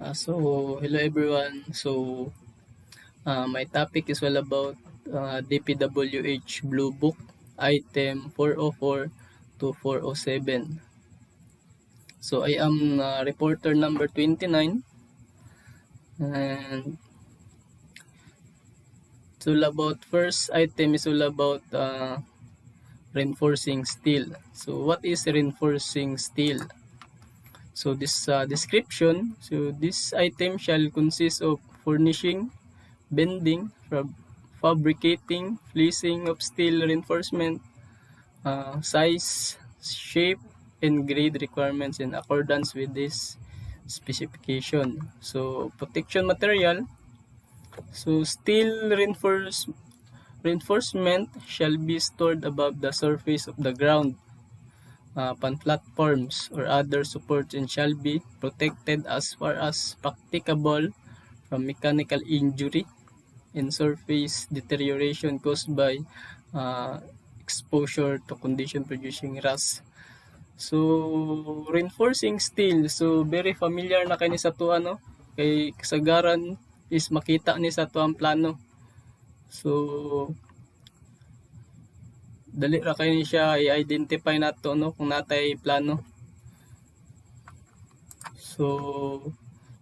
Hello everyone. My topic is all about DPWH Blue Book item 404 to 407. So I am reporter number 29, and it's all about first item is all about reinforcing steel. So what is reinforcing steel? So this description, so this item shall consist of furnishing, bending, fabricating, fleecing of steel reinforcement, size, shape, and grade requirements in accordance with this specification. So protection material, so steel reinforcement shall be stored above the surface of the ground upon platforms or other supports and shall be protected as far as practicable from mechanical injury and surface deterioration caused by exposure to condition producing rust. So reinforcing steel, so very familiar na kay ni sa to ano, kay kasagaran is makita ni sa to ang plano. So dali ra kay ni siya i-identify nato no kung natay plano. So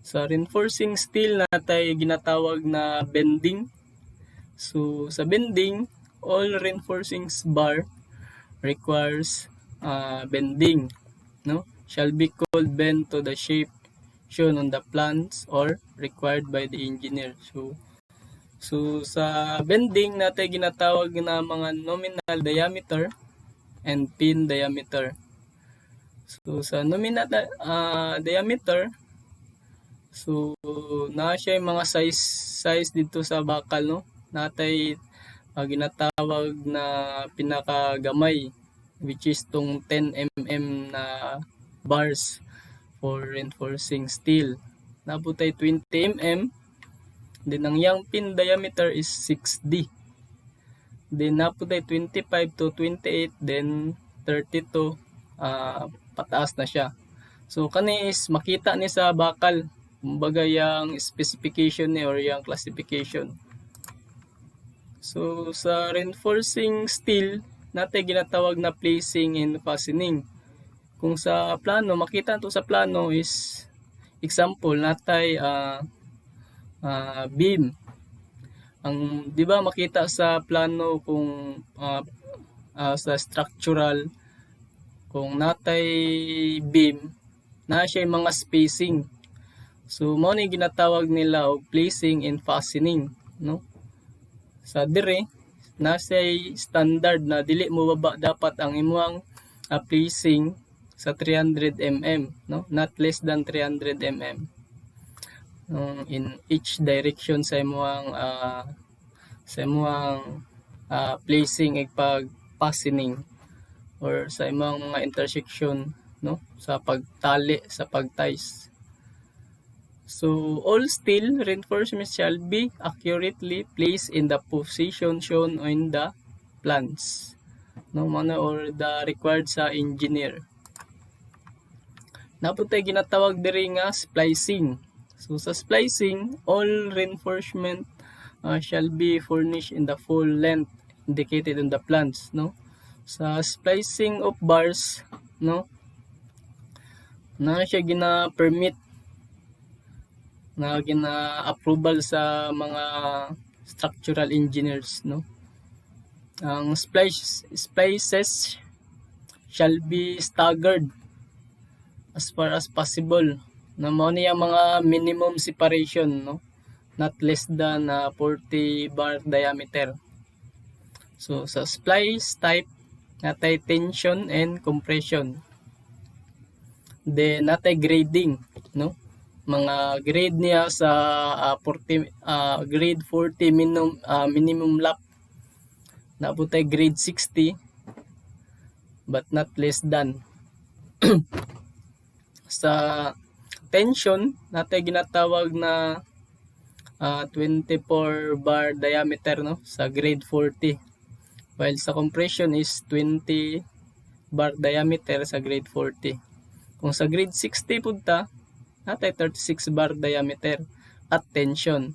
sa reinforcing steel natay ginatawag na bending. So sa bending, all reinforcing bar requires bending, no? Shall be called bend to the shape shown on the plans or required by the engineer. So sa bending natin ginatawag na mga nominal diameter and pin diameter. So sa nominal diameter, so na siya yung mga size dito sa bakal, no? Natay ginatawag na pinakagamay, which is tong 10 mm na bars for reinforcing steel. Naputay 20 mm. Then ang yang pin diameter is 6D. Then naputay 25 to 28, then 32 pataas na siya. So kani is makita ni sa bakal, kumbaga yung specification ni or yung classification. So sa reinforcing steel natin ginatawag na placing and fastening. Kung sa plano, makita to sa plano is example natay beam. Ang di ba makita sa plano kung sa structural kung natay beam na siya mga spacing. So mo ni ginatawag nila og placing and fastening, no? Sa dire nasa standard na dili mo baba dapat ang imong placing sa 300 mm, no? Not less than 300 mm in each direction sa imong placing ig pag fastening or sa imong mga intersection, no? Sa pagtali, sa pagties. So all steel reinforcements shall be accurately placed in the position shown on the plans, no, or the required sa engineer. Naputay ginatawag diri nga splicing. So sa splicing, all reinforcement shall be furnished in the full length indicated on the plans, no? Sa splicing of bars, no, na siya gina-permit na gina-approval sa mga structural engineers, no? Ang splices shall be staggered as far as possible, na mao niya mga minimum separation, no? Not less than 40 bar diameter. So sa splice type natay tension and compression. Then natay grading, no? Mga grade niya sa grade 40 minimum lap. Naputay grade 60 but not less than. Sa tension natay ginatawag na 24 bar diameter, no, sa grade 40, while sa compression is 20 bar diameter sa grade 40. Kung sa grade 60 punta natay 36 bar diameter at tension.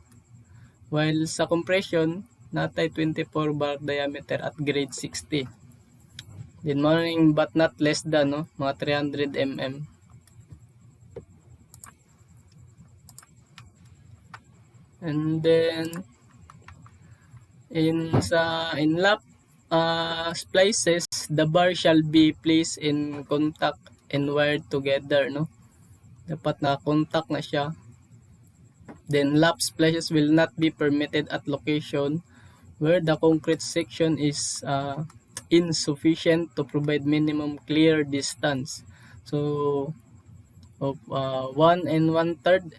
While sa compression, natay 24 bar diameter at grade 60. Then morning but not less than mga 300 mm. And then in lap splices, the bar shall be placed in contact and wired together, dapat na contact na siya. Then lap splices will not be permitted at location where the concrete section is insufficient to provide minimum clear distance. So of 1 1/3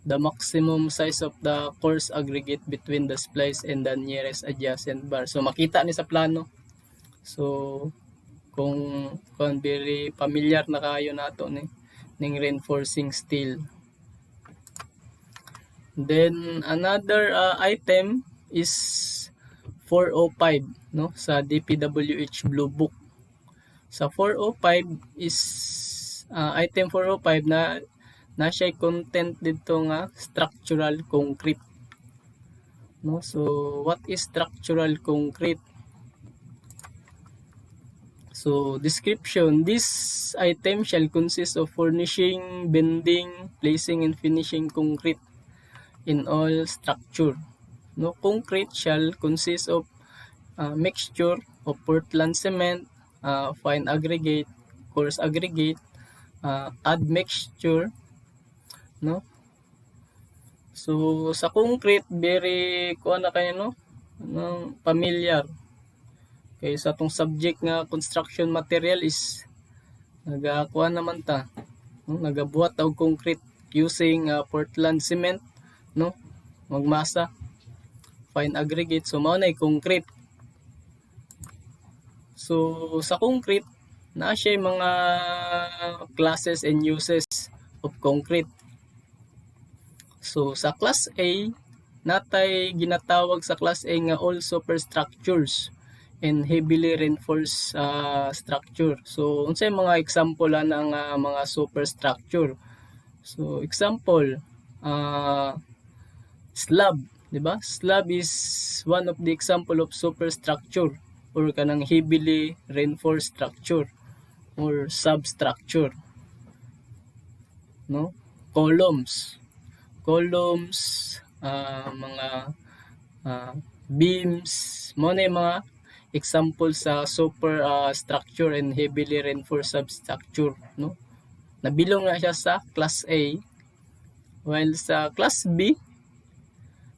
the maximum size of the coarse aggregate between the splice and the nearest adjacent bar. So makita ni sa plano. So kung very familiar na kayo nato ning reinforcing steel. Then another item is 405 sa DPWH Blue Book. Sa 405 is item 405 na siya content dito nga structural concrete. So what is structural concrete? So description, this item shall consist of furnishing, bending, placing and finishing concrete in all structure. Concrete shall consist of mixture of Portland cement, fine aggregate, coarse aggregate, admixture, So sa concrete very familiar. Kay sa atong subject nga construction material is nagakuha naman ta, nagabuhat og concrete using Portland cement, magmasa, fine aggregate, so mao nay concrete. So sa concrete naa siya mga classes and uses of concrete. So sa class A natay ginatawag sa class A nga all superstructures and heavily reinforced structure. So unsay mga example ng mga superstructure? So example, slab, di ba? Slab is one of the example of superstructure or kanang heavily reinforced structure or substructure. Columns, mga beams, mo na mga example sa super structure and heavily reinforced substructure, nabilong na siya sa class A. While sa class B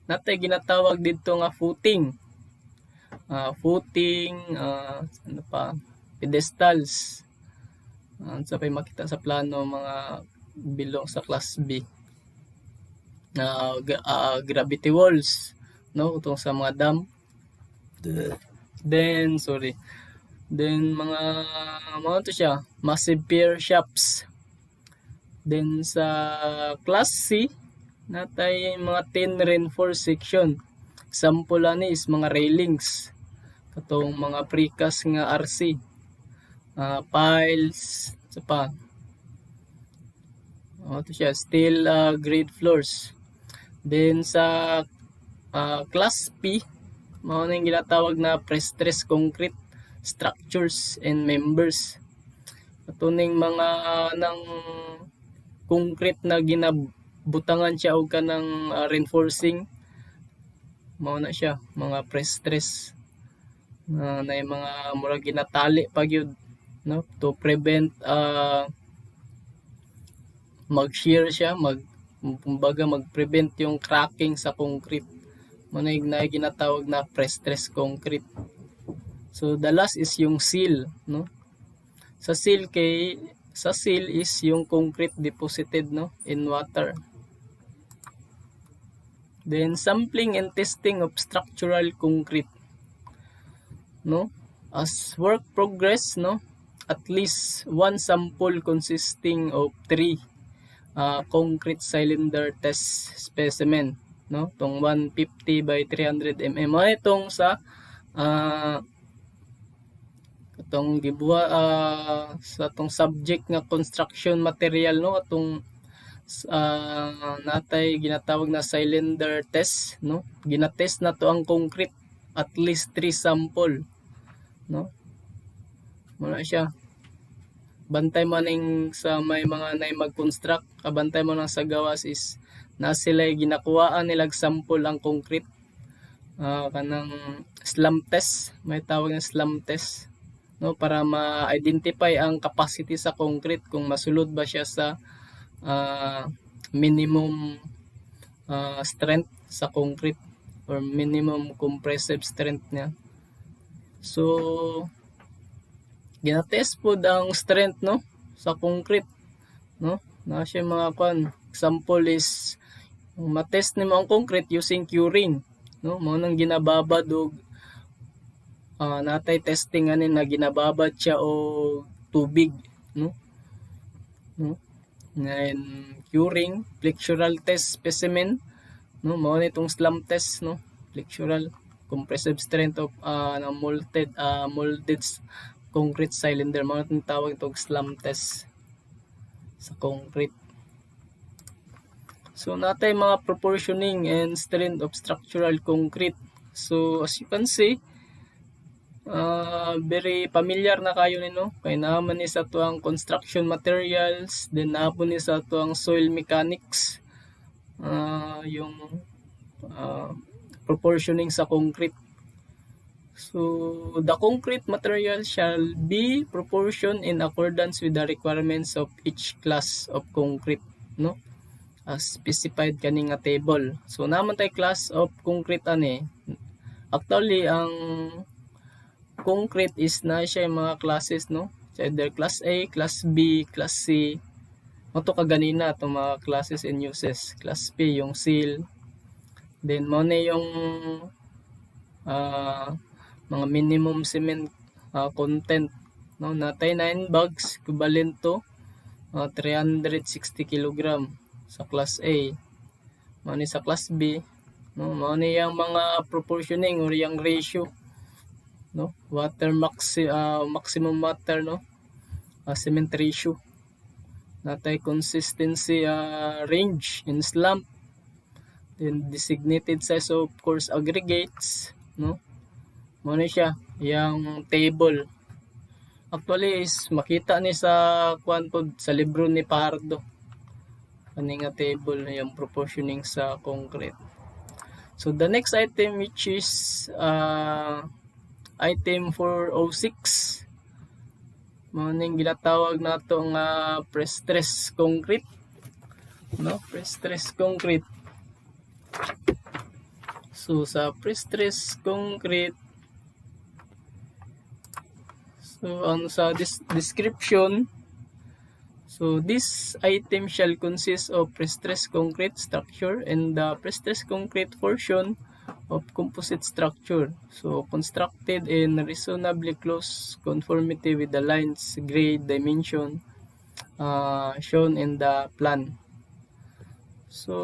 natay ginatawag dito nga footing, pedestals, sa pay makita sa plano mga bilong sa class B. Gravity walls, utong sa mga dam. Then mga to siya, massive pier shafts. Then sa class C natay mga thin reinforced section. Sample ani is mga railings, katong mga precast nga RC, piles, to siya, steel grade floors. Then sa class P, mao na yung ginatawag na pre-stressed concrete structures and members. Katuning mga ng concrete na ginabutangan siya og kanang reinforcing, mao na siya mga pre-stress na yung mga murag ginatali pag yun, to prevent mag-shear siya, mag-prevent yung cracking sa concrete. Muna yung ginatawag na pre-stress concrete. So the last is yung seal, Sa seal is yung concrete deposited in water. Then sampling and testing of structural concrete. As work progress, at least one sample consisting of 3 concrete cylinder test specimen, tong 150 by 300 mm. Itong sa atong sa atong subject nga construction material, no, atong natay ginatawag na cylinder test, no, ginatest na to ang concrete at least 3 sample, no, muna siya. Bantay mo ning sa may mga nay mag-construct, kabantay mo nang sa gawas is na sila ginakuhaan nilag sample ang concrete. Kanang slump test, may tawag na slump test, no, para ma-identify ang capacity sa concrete kung masulod ba siya sa minimum strength sa concrete or minimum compressive strength niya. So ginatest po ang strength, no, sa concrete, no, na siya mga example is matest nimo ang concrete using curing, no, mao nang ginababad og natay testing ani na ginababad siya og tubig, no, and curing, flexural test specimen, no, mao nitong slump test, no, flexural compressive strength of molded concrete cylinder, mao nang tawag itong slump test sa concrete. So natay mga proportioning and strength of structural concrete. So as you can see, very familiar na kayo nino, kay naman ni sa tuang construction materials, then naapon ni sa tuang soil mechanics, yung proportioning sa concrete. So the concrete material shall be proportioned in accordance with the requirements of each class of concrete, no, as specified kani nga table. So naman tay class of concrete ani. Actually ang concrete is na siya mga classes, no, either class A, class B, class C. Mato kaganina itong mga classes and uses. Class B yung seal, then mo na yung mga minimum cement content, no, natay 9 bags equivalent to 360 kg sa class A. Mao ni sa class B, no, mao ni yang mga proportioning or yang ratio, no, maximum water, no, cement ratio. Natay consistency range in slump, then designated size of coarse aggregates, no, mao ni siya yang table. Actually is makita ni sa sa libro ni Pardo kani nga table yung proportioning sa concrete. So the next item, which is item 406, mao ning ginatawag nato nga pre-stress concrete, no, pre-stress concrete. So sa pre-stress concrete, so ang sa description, so this item shall consist of pre-stress concrete structure and the pre-stress concrete portion of composite structure, so constructed in reasonably close conformity with the lines, grade, dimension shown in the plan. So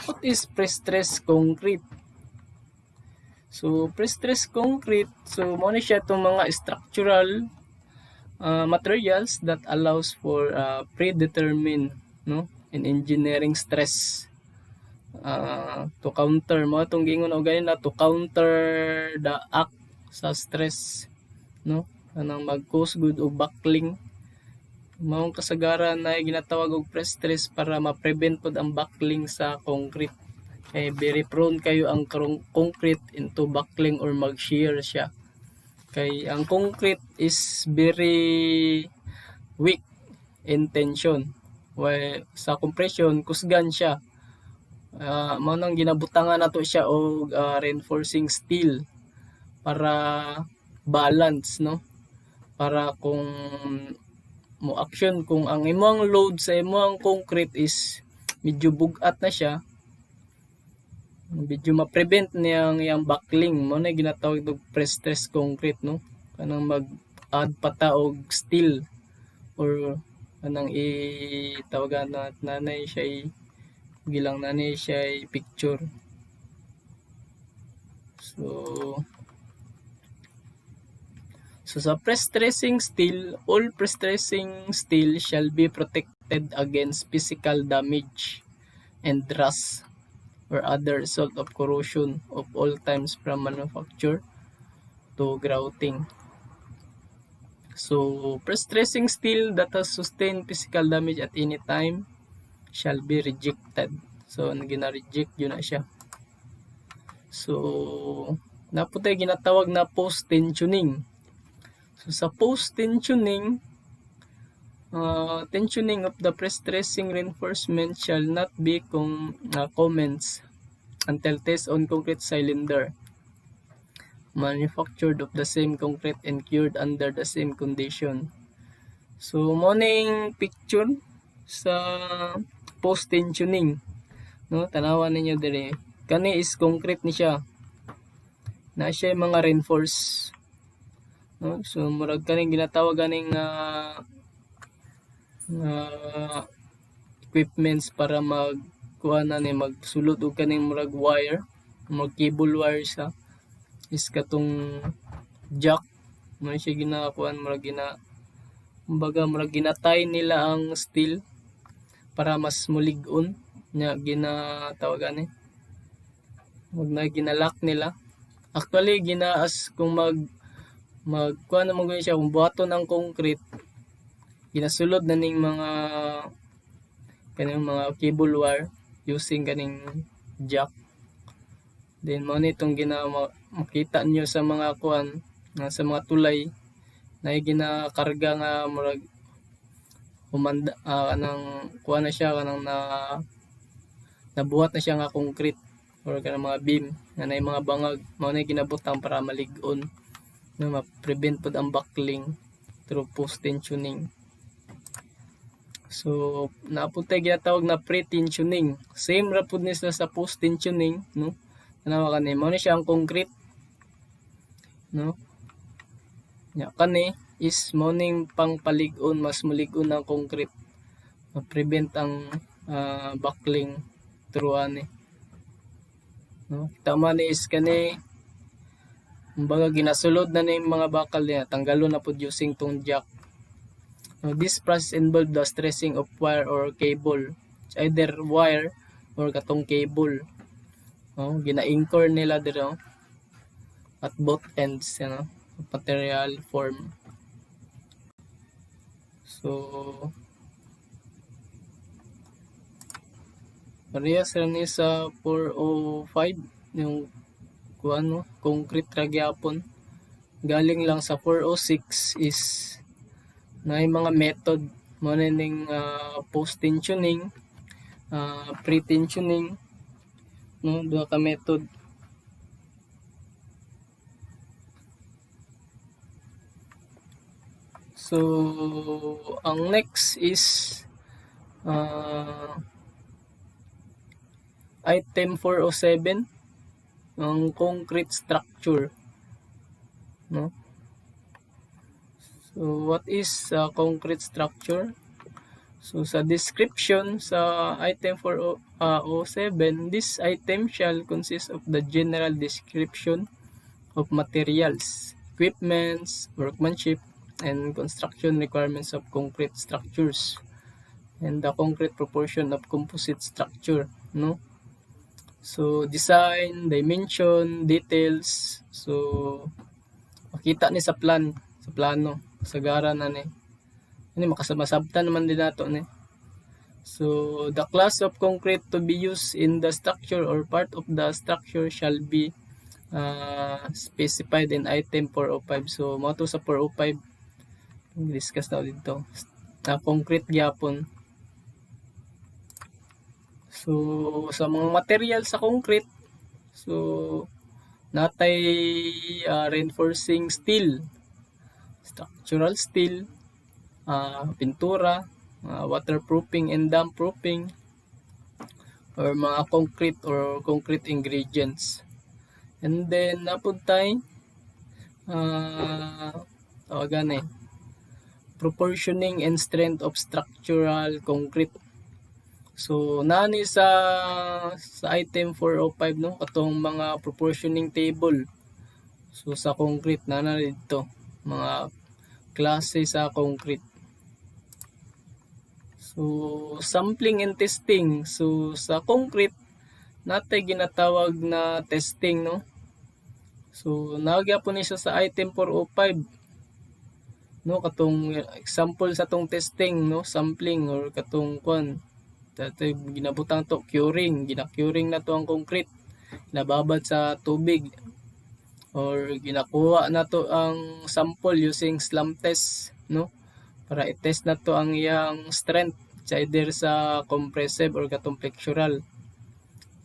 what is pre-stress concrete? So pre-stress concrete, so mo ni siya itong mga structural materials that allows for predetermined, no, in engineering stress to counter mo itong gingon o ganin na to counter the act sa stress, no, anang mag-cause good o buckling. Maong kasagaran na ginatawag og pre-stress para ma-prevent pod ang buckling sa concrete. Kay very prone kayo ang concrete into buckling or mag-shear siya. Kay ang concrete is very weak in tension. While sa compression, kusgan siya. Mao nang ginabutangan nato siya og reinforcing steel para balance, no? Para kung mo action, kung ang imong load sa imong concrete is medyo bugat na siya, medyo ma-prevent niyang yang buckling, mo na ginatawag og pre-stress concrete, no, kanang mag-add pata og steel or kanang itawagan na nanay siya gilang nanay siya picture. So So sa pre-stressing steel, all pre-stressing steel shall be protected against physical damage and rust or other result of corrosion of all times from manufacture to grouting. So pre-stressing steel that has sustained physical damage at any time shall be rejected. So gina-reject yun na siya. So napo tayo ginatawag na post-tensioning. So sa post-tensioning, tensioning of the pre-stressing reinforcement shall not be commenced until test on concrete cylinder manufactured of the same concrete and cured under the same condition. So morning picture sa post-tensioning, no, tanawan ninyo dire. Kani is concrete ni siya. Na siya mga reinforce. No? So murag kaning ginatawag ganing equipments para magkuha na ni magsulod og kaning murag wire, mag cable wire sa is katong jack. Mo siya ginakuan murag murag ginatay nila ang steel para mas mulig-on nya ginatawag ani. Wag na ginalock nila. Actually ginaas kung magkuha na mo siya kung buhaton ang concrete, ginasulod na ning mga kaning mga cable wire using kaning jack. Then mo nitong makita nyo sa mga kuan sa mga tulay na ginakarga nga murag humanda kanang kuan na siya kanang nabuhat na siya nga concrete or kanang mga beam nga nay mga bangag mao na ginabutang para malig-on na ma-prevent pod ang buckling through post-tensioning. So napunta ginatawag na pre-tensioning. Same ra pud ni sa post-tensioning, no? Tanawa kani mao ni siya ang concrete, no? Nya kani is mao ning pangpalig-on, mas mulig-on ang concrete. Ma-prevent ang buckling through ani. No? Tama ni is kani kumbaga ginasulod na ning mga bakal niya, tanggalo na pud using tong jack. Now, this process involves the stressing of wire or cable. It's either wire or katong cable. Gina-anchor nila dito at both ends, material form. So, parehas rin sa 405 yung concrete ra gyapon. Galing lang sa 406 is na mga method mo na ning post-tensioning, pre-tensioning, no, duha ka method. So ang next is item 407, ang concrete structure, no. So what is concrete structure? So sa description sa item 407, this item shall consist of the general description of materials, equipments, workmanship, and construction requirements of concrete structures, and the concrete proportion of composite structure, no? So design, dimension, details. So makita ni sa plano, sagara na ni. Ini makasabtan naman din nato ni. So the class of concrete to be used in the structure or part of the structure shall be specified in item 405. So mo to sa 405 discuss na dito. Concrete gyapon. So sa mga material sa concrete, so natay reinforcing steel, structural steel, pintura, waterproofing and dampproofing, or mga concrete or concrete ingredients. And then napuntay tawagan proportioning and strength of structural concrete. So nani sa item 405, no, katong mga proportioning table. So sa concrete nana dito. mga klase sa concrete. So sampling and testing. So sa concrete natay ginatawag na testing, no. So naagya po ni siya sa item 405, no, katong example sa tong testing, no, sampling or katong kwan dati ginabutang to curing, gina-curing na to ang concrete, nababad sa tubig or ginakuha na to ang sample using slump test, no, para i-test na to ang iyang strength either sa compressive or katong flexural.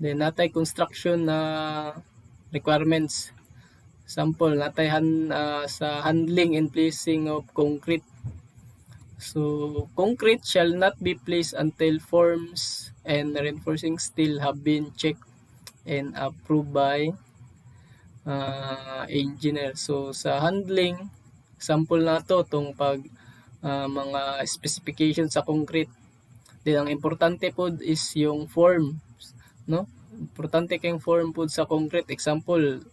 Then natay construction na requirements. Sample natay sa handling and placing of concrete. So concrete shall not be placed until forms and reinforcing steel have been checked and approved by engineer. So sa handling, sample na to tong pag mga specification sa concrete. Then ang importante po is yung form, no? Importante kayong form po sa concrete. Example,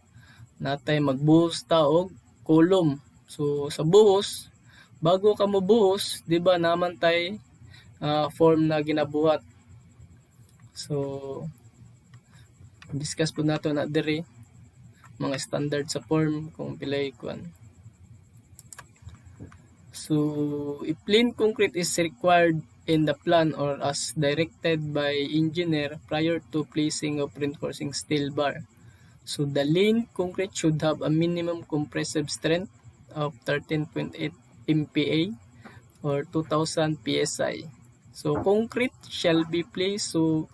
natay magbuhos ta og column. So sa buhos, bago ka mo buhos, di ba naman tay form na ginabuhat. So discuss po nato na diri mga standard sa form kung pilay kuan. So if plain concrete is required in the plan or as directed by engineer prior to placing of reinforcing steel bar. So the plain concrete should have a minimum compressive strength of 13.8 MPa or 2000 psi. So concrete shall be placed so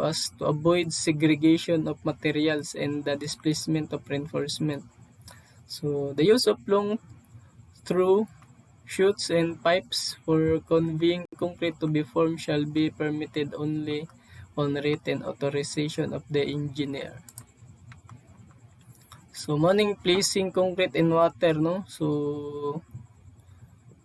as to avoid segregation of materials and the displacement of reinforcement. So the use of long through chutes and pipes for conveying concrete to be formed shall be permitted only on written authorization of the engineer. So morning placing concrete in water, no. So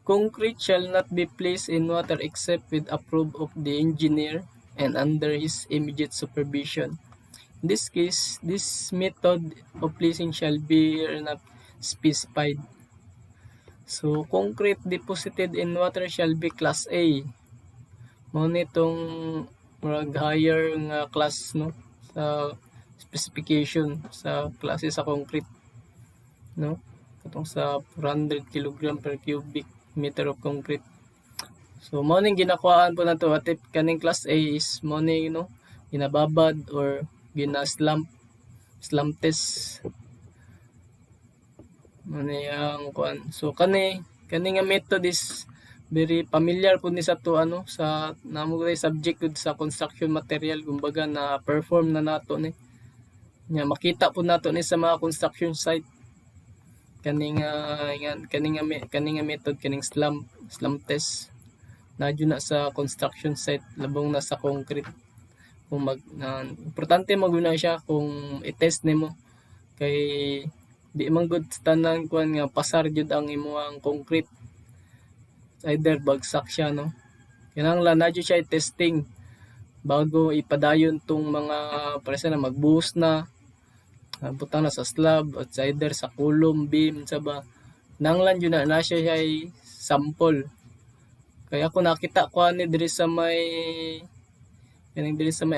concrete shall not be placed in water except with approval of the engineer and under his immediate supervision. In this case, this method of placing shall be not specified. So concrete deposited in water shall be class A. Mo nitong higher nga class, no, sa specification sa klase sa concrete, no, katong sa 400 kg per cubic meter of concrete. So mo ning ginakuhaan po nato at kaning class A is mo ning, no, ginababad or slump test mo ang kuan. So kani nga method is very familiar po ni sa to, ano, sa namo subject sa construction material, kumbaga na perform na nato ni nya makita po nato ni sa mga construction site kaning method, kaning slump test na sa construction site labong na sa concrete. Kung importante maguna siya kung i-test nimo kay di man good tanan kuan nga pasar jud ang imuang concrete, either bagsak siya, no, kinahanglan na jud siya i-testing bago ipadayon tong mga presa na magbuhos na butang na sa slab at either sa column beam sa ba, nanglan yun na siya ay sample. Kaya ako nakita ko ani diri sa may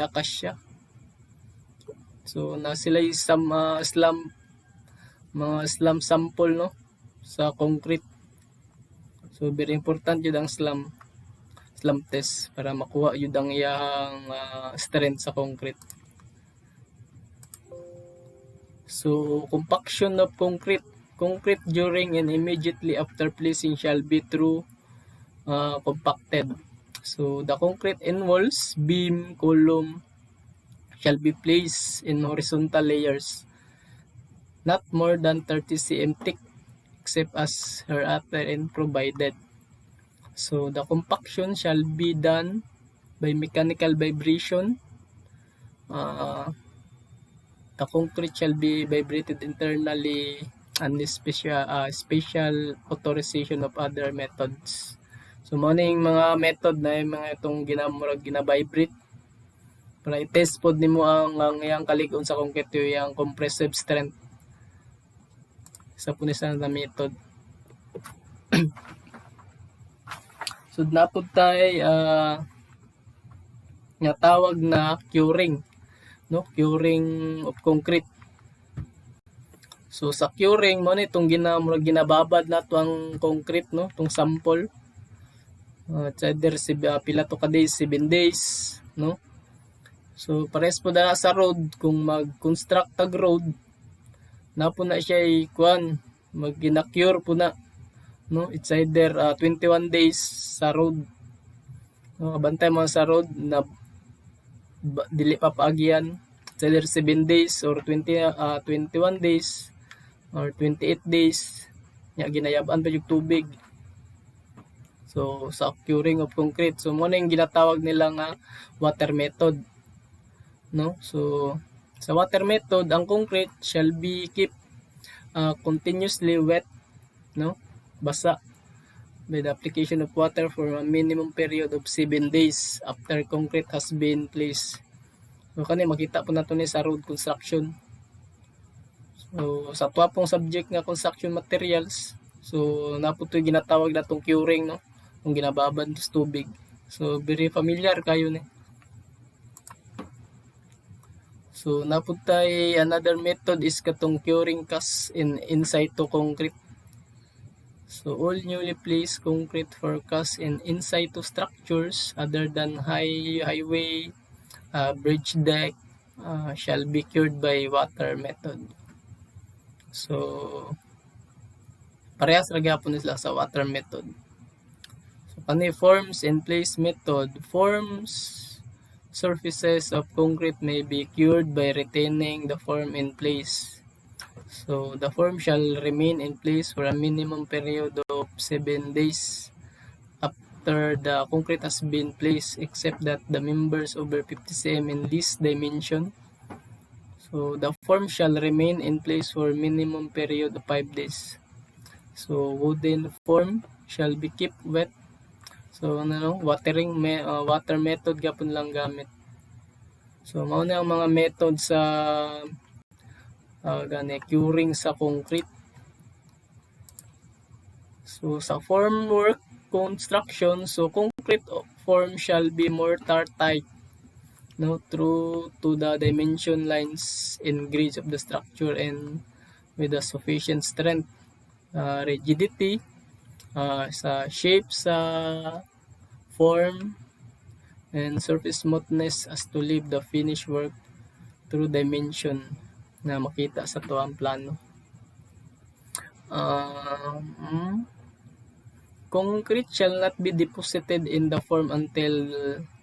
Akasya. So na sila mga slump sample, no, sa concrete. So very important yun ang slump test para makuha yun ang iyang strength sa concrete. So compaction of concrete during and immediately after placing shall be through compacted. So the concrete in walls, beam, column shall be placed in horizontal layers not more than 30 cm thick except as hereafter and provided. So the compaction shall be done by mechanical vibration. The concrete shall be vibrated internally and special authorization of other methods. So mo ning mga method na yung mga itong gina-vibrate para i-test pod nimo ang iyang kalig-on sa concrete, yung compressive strength. Isa po ni sa na method. So napod tay nga tawag na curing, no? Curing of concrete. So sa curing mo ni itong ginababad nato ang concrete, no? Itong sample. It's either pila to ka days, 7 days, no? So pares po na sa road, kung mag-construct tag road, na po na siya ikuan, mag-cure po na, no? It's either 21 days sa road. No, bantay mo sa road na dili pa paagyan. It's either 7 days or 21 days or 28 days. Nya ginayab-an pa yung tubig. So sa curing of concrete, so mo na yung ginatawag nila nga water method, no? So sa water method, ang concrete shall be kept continuously wet, no? Basa by the application of water for a minimum period of 7 days after concrete has been placed. So kani makita po nato ni sa road construction. So sa tuwa pong subject nga construction materials, so napo to ginatawag natong curing, no? Kung ginababad sa tubig. So very familiar kayo ni. So napo tay another method is katong curing cast in situ concrete. So all newly placed concrete for cast in situ structures other than highway, bridge deck shall be cured by water method. So parehas ra gyapon sila sa water method. So kani forms in place method, forms surfaces of concrete may be cured by retaining the form in place. So the form shall remain in place for a minimum period of 7 days after the concrete has been placed, except that the members over 50 cm in least dimension. So the form shall remain in place for minimum period of 5 days. So wooden form shall be kept wet. So water method gapon lang gamit. So mao na ang mga method sa curing sa concrete. So sa formwork construction, so concrete form shall be mortar tight, no, through to the dimension lines and grades of the structure and with a sufficient strength, rigidity, sa shape sa form, and surface smoothness as to leave the finished work through dimension na makita sa tuwang plano. Concrete shall not be deposited in the form until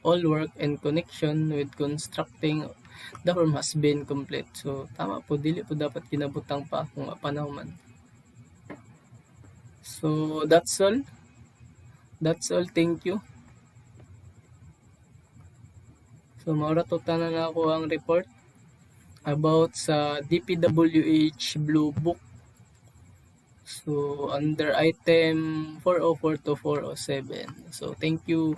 all work and connection with constructing the form has been complete. So tama po, dili po dapat kinabutang pa kung panahon man. So that's all. Thank you. So maura to tanan na ako ang report about sa DPWH Blue Book. So under item 404 to 407. So thank you.